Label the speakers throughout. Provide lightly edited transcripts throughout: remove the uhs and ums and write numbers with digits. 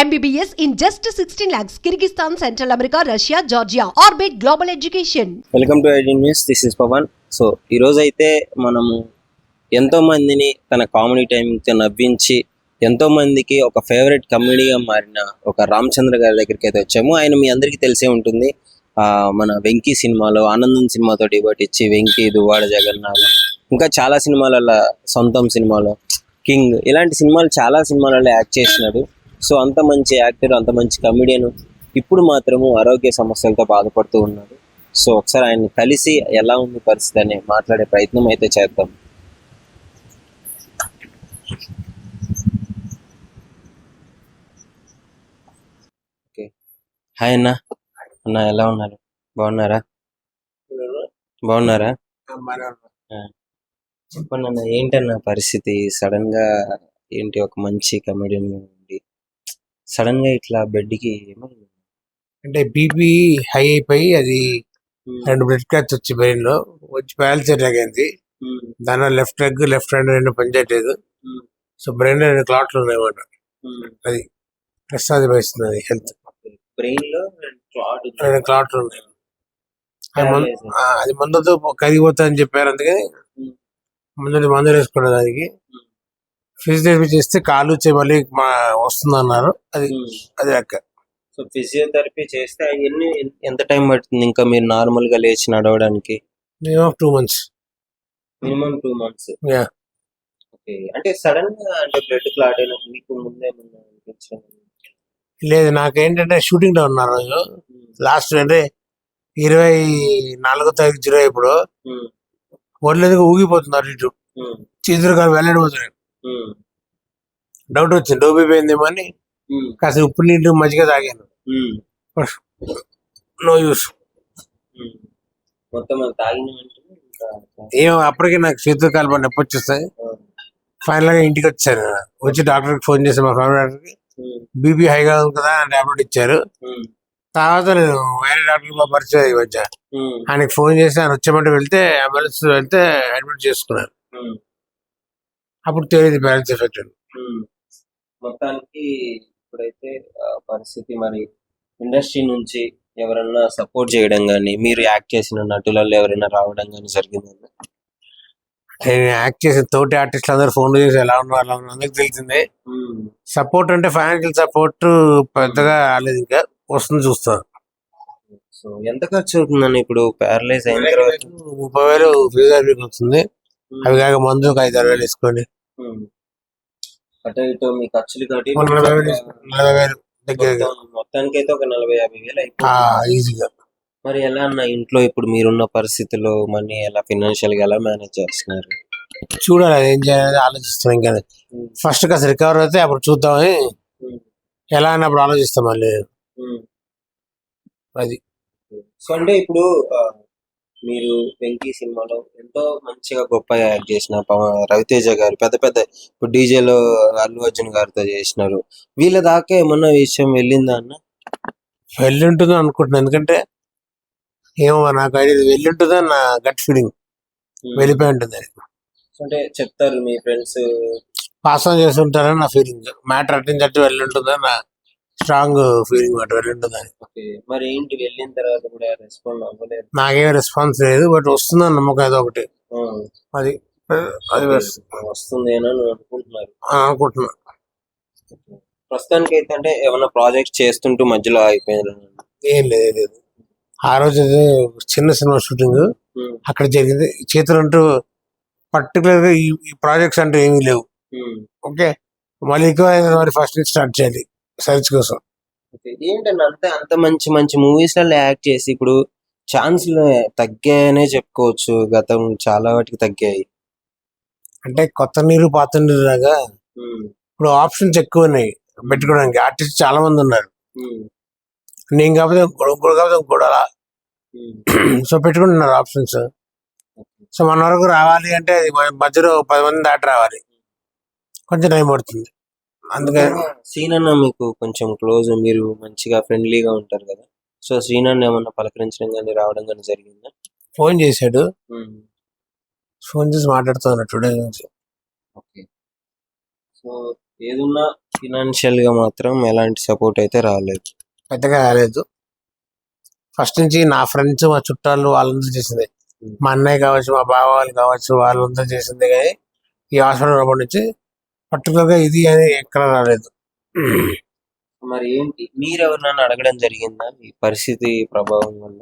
Speaker 1: MBBS in just 16 lakhs. Kyrgyzstan, Central America, Russia, Georgia. Orbit Global Education.
Speaker 2: Welcome to ID news. This is Pavan. So ఈరోజు అయితే మనము ఎంతో మందిని తన comedy టైంతో నవ్వించి ఎంతో మందికి ఒక ఫేవరెట్ కమెడీగా మారిన ఒక రామచంద్ర గారి దగ్గరికి అయితే వచ్చాము. ఆయన మీ అందరికీ తెలిసే ఉంటుంది. మన వెంకీ సినిమాలో ఆనందం సినిమాతో డిబేట్ ఇచ్చి వెంకీ, దువ్వాడ జగన్నాథం, ఇంకా చాలా సినిమాలలో, సొంతం సినిమాలో కింగ్, ఇలాంటి సినిమాలు చాలా సినిమాలలో యాక్ట్ చేసినాడు. సో అంత మంచి యాక్టర్, అంత మంచి కమెడియన్ ఇప్పుడు మాత్రము ఆరోగ్య సమస్యలతో బాధపడుతూ ఉన్నాడు. సో ఒకసారి ఆయన కలిసి ఎలా ఉంది పరిస్థితి అని మాట్లాడే ప్రయత్నం అయితే చేద్దాం. ఓకే, హాయ్ అన్న. అన్న ఎలా ఉన్నారు? బాగున్నారా? బాగున్నారా? చెప్పండి అన్న, ఏంటన్న పరిస్థితి? సడన్ గా ఏంటి, ఒక మంచి కమెడియన్ ఉండి సడన్ గా ఇట్లా బెడ్కి ఏమైంది?
Speaker 3: అంటే బీపీ హై అయిపోయి అది 2 బ్లడ్ క్లాట్స్ వచ్చి బ్రెయిన్ లో వచ్చి ప్యారలైజ్ అయింది. దాని లెఫ్ట్ లెగ్, లెఫ్ట్ హ్యాండ్ 2 పనిచేయట్లేదు. సో బ్రెయిన్ లో 2 క్లాట్లు ఉన్నాయన్నమాట. అది ప్రసాద్ వహిస్తుంది హెల్త్.
Speaker 2: బ్రెయిన్ లో
Speaker 3: 2 క్లాట్లు ఉన్నాయి. అది మందుతో కరిగిపోతా అని చెప్పారు. అందుకని మందులు వేసుకున్నారు. దానికి ఫిజియోథెరపీ చేస్తే కాలు మళ్ళీ వస్తుంది అన్నారు. అది అక్క.
Speaker 2: సో ఫిజియోథెరపీ చేస్తే ఎంత టైం పడుతుంది ఇంకా మీరు నార్మల్ గా లేచి నడవడానికి?
Speaker 3: Minimum 2 months.
Speaker 2: Minimum 2 months. Okay, అంటే సడన్ గా అంటే బ్లడ్ క్లాట్ అయినా మీకు ముందే
Speaker 3: లేదు, నాకేంటంటే షూటింగ్ లో ఉన్నారు రోజు లాస్ట్ అంటే 24వ తారీఖు జులై. ఇప్పుడు ఒళ్ళేందుకు ఊగిపోతున్నారు, ఇటు చేతులు కాదు వెళ్ళడిపోతున్నాయి. డౌట్ వచ్చింది, డోబీ పోయిందేమో అని కాస్త ఉప్పు నీళ్ళు మజ్జిగ తాగాను. No use. ఏమో అప్పటికే నాకు చేతులు కాలు నొప్పి వచ్చేస్తాయి. ఫైనల్ గా ఇంటికి వచ్చాను. వచ్చి డాక్టర్కి ఫోన్ చేశాను, మా ఫ్యామిలీ డాక్టర్కి. బీపీ హైగా ఉంది కదా అని టాబ్లెట్ ఇచ్చారు. తర్వాత నేను వేరే డాక్టర్ పరిచయం వచ్చా, ఆయనకి ఫోన్ చేసి ఆయన వచ్చేమంటే వెళ్తే అంబులెన్స్ వెళ్తే అడ్మిట్ చేసుకున్నారు. అప్పుడు తెలియదు బ్యాలెన్స్ ఎఫెక్ట్ అని.
Speaker 2: మొత్తానికి ఇప్పుడైతే పరిస్థితి మరి ఇండస్ట్రీ నుంచి ఎవరన్నా సపోర్ట్ చేయడం కానీ, మీరు యాక్ట్ చేసిన నటులలో ఎవరైనా రావడం కానీ జరిగిందండి?
Speaker 3: నేను యాక్ట్ చేసిన తోటి ఆర్టిస్టులు అందరూ ఫోన్ చేసి ఎలా ఉన్నారు అందరికి తెలిసిందే. సపోర్ట్ అంటే ఫైనాన్షియల్ సపోర్ట్ పెద్దగా రాలేదు, ఇంకా వస్తుంది చూస్తారు.
Speaker 2: సో ఎంత ఖర్చు అవుతుందని ఇప్పుడు ప్యారలైజ్ అయిన తర్వాత?
Speaker 3: 30,000 ఫిజియోథెరపీకి వస్తుంది. అవి కాక మందు ఒక 5-6 వేలు వేసుకోండి.
Speaker 2: అటు ఇటు మీ ఖర్చులు కాబట్టి
Speaker 3: 40,000 దగ్గర
Speaker 2: మొత్తానికి అయితే ఒక 40-50 వేలు అయిపోతుంది
Speaker 3: ఈజీగా.
Speaker 2: మరి ఎలా అన్న ఇంట్లో ఇప్పుడు మీరున్న పరిస్థితుల్లో మనీ ఎలా, ఫినాన్షియల్ గా ఎలా మేనేజ్ చేస్తున్నారు?
Speaker 3: చూడాలి, అది ఏం చేయాలి ఆలోచిస్తాం. ఇంకా ఫస్ట్ కాస్త రికవర్ అయితే అప్పుడు చూద్దామని, ఎలా అన్నప్పుడు ఆలోచిస్తాం మళ్ళీ. అది
Speaker 2: సో అంటే ఇప్పుడు మీరు వెంకీ సినిమాలో ఎంతో మంచిగా గొప్పగా యాక్ట్ చేసిన రవితేజ గారు, పెద్ద ఇప్పుడు డీజేలో అల్లు అర్జున్ గారితో చేసినారు. వీళ్ళ దాకా ఏమన్నా విషయం వెళ్ళిందా అన్న?
Speaker 3: వెళ్ళి ఉంటుందో అనుకుంటున్నాను, ఎందుకంటే ఏమో నాకు ఐడియా వెళ్ళి ఉంటుందని నా గట్ ఫీలింగ్. వెళ్ళిపోయి ఉంటుంది
Speaker 2: అంటే చెప్తారు మీ ఫ్రెండ్స్
Speaker 3: పాస్ ఆన్ చేస్తుంటారని నా ఫీలింగ్. మ్యాటర్ అట్టించట్టు వెళ్ళి ఉంటుందని నా స్ట్రాంగ్ ఫీలింగ్. మాట వెళ్ళి ఉంటుందని.
Speaker 2: మరి ఏంటి, వెళ్ళిన తర్వాత కూడా రెస్పాండ్ అవ్వలేదు?
Speaker 3: నాకేం రెస్పాన్స్ లేదు, బట్ వస్తుందని నమ్మకం ఏదో ఒకటి. అది అది
Speaker 2: వస్తుంది అని
Speaker 3: అనుకుంటున్నా.
Speaker 2: ప్రస్తుతానికి అయితే అంటే ఏమన్నా ప్రాజెక్ట్ చేస్తుంటూ మధ్యలో అయిపోయింది?
Speaker 3: ఏం లేదు. ఆ రోజు చిన్న సినిమా షూటింగ్ అక్కడ జరిగింది. చేతులు అంటూ పర్టికులర్ గా ఈ ప్రాజెక్ట్స్ అంటే ఏమీ లేవు. ఓకే, మళ్ళీ ఎక్కువ ఫస్ట్ నుంచి స్టార్ట్ చేయాలి సర్చ్ కోసం.
Speaker 2: ఏంటంటే అంత మంచి మంచి మూవీస్ లలో యాక్ట్ చేసి ఇప్పుడు ఛాన్స్లు తగ్గాయనే చెప్పుకోవచ్చు. గతం చాలా వాటికి తగ్గాయి.
Speaker 3: అంటే కొత్త నీరు పాత నీరు లాగా ఇప్పుడు ఆప్షన్స్ ఎక్కువ ఉన్నాయి పెట్టుకోవడానికి. ఆర్టిస్ట్ చాలా మంది ఉన్నారు. నేను కాకపోతే ఇంకోటి అలా సో పెట్టుకుంటున్నారు ఆప్షన్స్. సో మన వరకు రావాలి అంటే అది మధ్యలో 10 మంది దాటి రావాలి, కొంచెం టైం పడుతుంది. అందుకని
Speaker 2: శ్రీనన్న మీకు కొంచెం క్లోజ్, మీరు మంచిగా ఫ్రెండ్లీగా ఉంటారు కదా. సో శ్రీనన్న ఏమన్నా పలకరించడం కానీ రావడం కానీ జరిగిందా?
Speaker 3: ఫోన్ చేశాడు, ఫోన్ చేసి మాట్లాడుతున్నా టుడే నుంచి.
Speaker 2: ఓకే, సో ఏదున్నా ఫినాన్షియల్ గా మాత్రం ఎలాంటి సపోర్ట్ అయితే రాలేదు.
Speaker 3: పెద్దగా రాలేదు. ఫస్ట్ నుంచి నా ఫ్రెండ్స్, మా చుట్టాలు వాళ్ళందరూ చేసింది. మా అన్నయ్య కావచ్చు, మా బావ వాళ్ళు కావచ్చు, వాళ్ళందరూ చేసింది. కానీ ఈ హాస్పిటల్ ఉన్నప్పటి నుంచి పర్టికులర్గా ఇది అని ఎక్కడ రాలేదు.
Speaker 2: మరి ఏంటి మీరు ఎవరినైనా అడగడం జరిగిందా ఈ పరిస్థితి ప్రభావం వల్ల?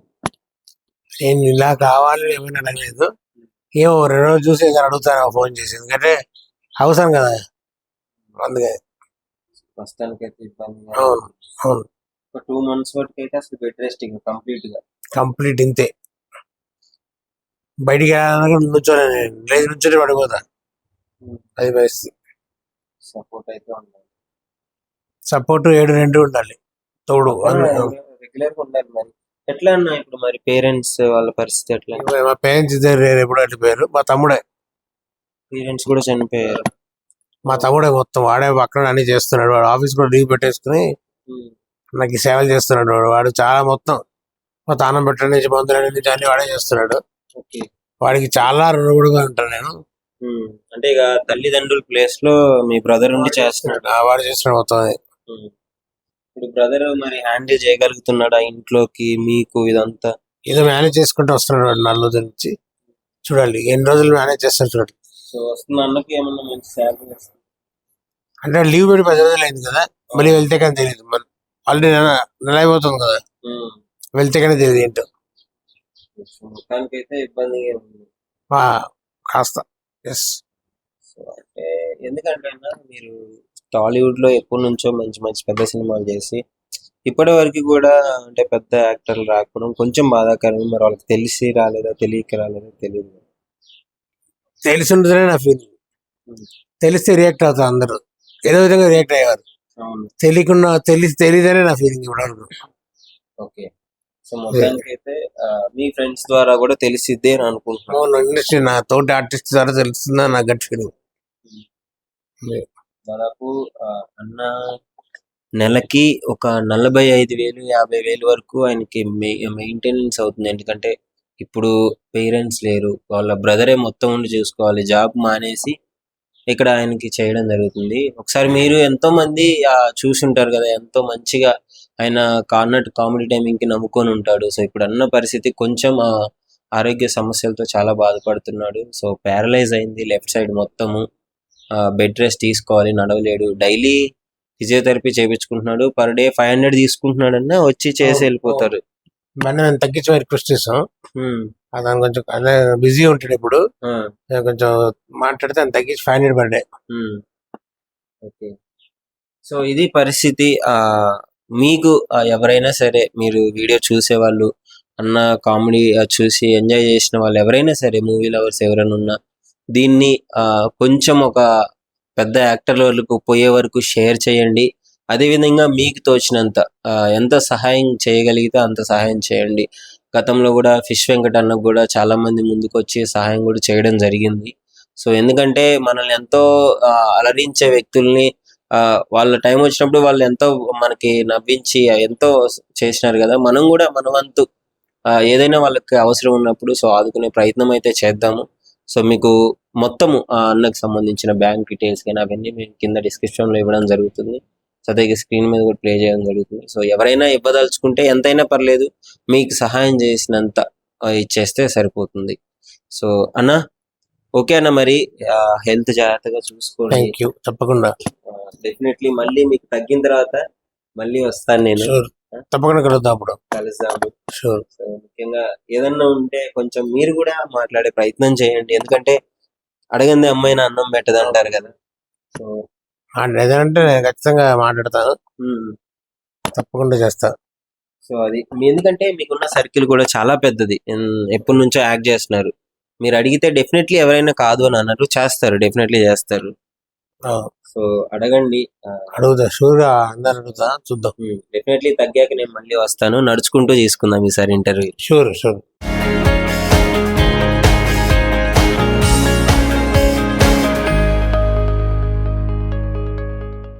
Speaker 3: నేను ఇలా కావాలని ఏమైనా అడగలేదు. ఏమో 2 రోజులు చూసి ఏదైనా అడుగుతాను ఫోన్ చేసి, ఎందుకంటే అవసరం కదా, అందుకే.
Speaker 2: ప్రస్తుతానికి అయితే ఇబ్బంది.
Speaker 3: అవును అవును,
Speaker 2: ఒక 2 months వరకు అయితే అసలు బెడ్ రెస్ట్ ఇంకా కంప్లీట్ గా.
Speaker 3: కంప్లీట్ ఇంతే. బయటికి వెళ్ళాలన్నా నుంచోలే, నేను లేదు నుంచోనే పడిపోతా. అది పరిస్థితి.
Speaker 2: సపోర్ట్ అయితే ఉండాలి.
Speaker 3: సపోర్ట్ 7 ఉండాలి, తోడు.
Speaker 2: రెగ్యులర్ గా ఉండాలి. మరి ఎట్లా అన్నా ఇప్పుడు మరి పేరెంట్స్ వాళ్ళ పరిస్థితి ఎట్లా?
Speaker 3: మా పేరెంట్స్ ఇద్దరు లేరు, ఎప్పుడు వెళ్ళిపోయారు. మా తమ్ముడే,
Speaker 2: పేరెంట్స్ కూడా చనిపోయారు.
Speaker 3: మా తమ్ముడే మొత్తం, వాడే పక్కన అన్ని చేస్తున్నాడు. వాడు ఆఫీస్ కూడా లీవ్ పెట్టేసుకుని నాకు ఈ సేవలు చేస్తున్నాడు. వాడు చాలా మొత్తం మా తానం పెట్టడం నుంచి, మందుల నుంచి అన్ని వాడే చేస్తున్నాడు.
Speaker 2: ఓకే.
Speaker 3: వాడికి చాలా రుణపడిగా ఉంటాను నేను.
Speaker 2: అంటే ఇక తల్లిదండ్రుల ప్లేస్ లో మీ బ్రదర్ ఉండి చేస్తున్నాడు.
Speaker 3: వాడు చేస్తున్నాడు మొత్తం అది.
Speaker 2: ఇప్పుడు బ్రదర్ మరి హ్యాండిల్ చేయగలుగుతున్నాడా ఇంట్లోకి మీకు ఇదంతా?
Speaker 3: ఏదో మేనేజ్ చేసుకుంటూ వస్తున్నాడు వాడు నల్లు నుంచి. చూడాలి ఎన్ని రోజులు మేనేజ్ చేస్తాడు చూడండి.
Speaker 2: సో వస్తున్న అన్నకి ఏమన్నా మంచి శాలరీ వస్తుంది
Speaker 3: అంటే లీవ్ పెట్టి 10 రోజులు అయింది కదా, మళ్ళీ వెళ్తే కానీ తెలియదు. ఆల్రెడీ నెల అయిపోతుంది కదా, వెళ్తే కానీ తెలియదు ఏంటో.
Speaker 2: మొత్తానికి అయితే ఇబ్బందిగా ఉంది
Speaker 3: కాస్త. ఎస్.
Speaker 2: సో అంటే ఎందుకంటే అన్న మీరు టాలీవుడ్ లో ఎప్పటి నుంచో మంచి మంచి పెద్ద సినిమాలు చేసి ఇప్పటి వరకు కూడా అంటే పెద్ద యాక్టర్లు రాకపోవడం కొంచెం బాధాకరం. మరి వాళ్ళకి తెలిసి రాలేదా, తెలియక రాలేదా తెలియదు.
Speaker 3: తెలిసి ఉంటుందనే నా ఫీలింగ్. తెలిస్తే రియాక్ట్ అవుతారు అందరూ, ఏదో విధంగా రియాక్ట్ అయ్యేవారు. తెలియకుండా తెలియదనే నా ఫీలింగ్ ఇప్పటివరకు.
Speaker 2: ఓకే. సో మొత్తానికి అయితే మీ ఫ్రెండ్స్ ద్వారా కూడా తెలిసిద్దే అని అనుకుంటున్నాను.
Speaker 3: ఇండస్ట్రీ నా తోటి ఆర్టిస్ట్ ద్వారా తెలుస్తుందా నా గట్ ఫీలింగ్.
Speaker 2: దాదాపు అన్న నెలకి ఒక 45,000 50,000 వరకు ఆయనకి మెయింటెనెన్స్ అవుతుంది. ఎందుకంటే ఇప్పుడు పేరెంట్స్ లేరు, వాళ్ళ బ్రదరే మొత్తం ఉండి చూసుకోవాలి. జాబ్ మానేసి ఇక్కడ ఆయనకి చేయడం జరుగుతుంది. ఒకసారి మీరు ఎంతో మంది చూసుంటారు కదా, ఎంతో మంచిగా ఆయన కార్నట్ కామెడీ టైమింగ్ కి నమ్ముకొని ఉంటాడు. సో ఇప్పుడు అన్న పరిస్థితి కొంచెం ఆరోగ్య సమస్యలతో చాలా బాధపడుతున్నాడు. సో ప్యారలైజ్ అయింది లెఫ్ట్ సైడ్ మొత్తము. బెడ్ రెస్ట్ తీసుకోవాలి, నడవలేడు. డైలీ ఫిజియోథెరపీ చేయించుకుంటున్నాడు. పర్ డే 500 తీసుకుంటున్నాడన్నా వచ్చి చేసి వెళ్ళిపోతారు.
Speaker 3: మనం తగ్గించి రిక్వెస్ట్ చేసాం. అతను కొంచెం అదే బిజీ ఉంటాడు ఇప్పుడు, కొంచెం మాట్లాడితే ఆయన తగ్గించి 500 పర్ డే.
Speaker 2: ఓకే. సో ఇది పరిస్థితి. మీకు ఎవరైనా సరే, మీరు వీడియో చూసేవాళ్ళు, అన్న కామెడీ చూసి ఎంజాయ్ చేసిన వాళ్ళు ఎవరైనా సరే, మూవీ లవర్స్ ఎవరైనా ఉన్నా దీన్ని కొంచెం ఒక పెద్ద యాక్టర్ల వరకు పోయే వరకు షేర్ చేయండి. అదేవిధంగా మీకు తోచినంత ఎంత సహాయం చేయగలిగితే అంత సహాయం చేయండి. గతంలో కూడా ఫిష్ వెంకట్ అన్నకు కూడా చాలా మంది ముందుకు వచ్చి సహాయం కూడా చేయడం జరిగింది. సో ఎందుకంటే మనల్ని ఎంతో అలరించే వ్యక్తుల్ని వాళ్ళ టైం వచ్చినప్పుడు వాళ్ళు ఎంతో మనకి నవ్వించి ఎంతో చేసినారు కదా, మనం కూడా మన వంతు ఏదైనా వాళ్ళకి అవసరం ఉన్నప్పుడు సో ఆదుకునే ప్రయత్నం అయితే చేద్దాము. సో మీకు మొత్తము అన్నకు సంబంధించిన బ్యాంక్ డీటెయిల్స్ కానీ అవన్నీ మేము కింద డిస్క్రిప్షన్లో ఇవ్వడం జరుగుతుంది. సో అదే స్క్రీన్ మీద కూడా ప్లే చేయడం జరుగుతుంది. సో ఎవరైనా ఇవ్వదలుచుకుంటే ఎంతైనా పర్లేదు, మీకు సహాయం చేసినంత ఇచ్చేస్తే సరిపోతుంది. సో అన్న ఓకే అన్న, మరి హెల్త్ జాగ్రత్తగా చూసుకోండి.
Speaker 3: తప్పకుండా
Speaker 2: డెఫినెట్లీ మళ్ళీ మీకు తగ్గిన తర్వాత మళ్ళీ వస్తాను నేను.
Speaker 3: తప్పకుండా కలుద్దాము.
Speaker 2: ముఖ్యంగా ఏదన్నా ఉంటే కొంచెం మీరు కూడా మాట్లాడే ప్రయత్నం చేయండి. ఎందుకంటే అడగంది అమ్మాయిని అన్నం పెట్టదు అంటారు కదా. సో
Speaker 3: ఏదంటే నేను ఖచ్చితంగా మాట్లాడతాను, తప్పకుండా చేస్తాను.
Speaker 2: సో అది ఎందుకంటే మీకున్న సర్కిల్ కూడా చాలా పెద్దది, ఎప్పటి నుంచో యాక్ట్ చేస్తున్నారు. మీరు అడిగితే డెఫినెట్లీ ఎవరైనా కాదు అని అన్నారు, చేస్తారు, డెఫినెట్లీ చేస్తారు. సో అడగండి,
Speaker 3: అడుగుతా, షూర్ గా అందరు అడుగుతా, చూద్దాం.
Speaker 2: డెఫినెట్లీ తగ్గాక నేను మళ్ళీ వస్తాను, నడుచుకుంటూ తీసుకుందాం ఈసారి ఇంటర్వ్యూ.
Speaker 3: షూర్.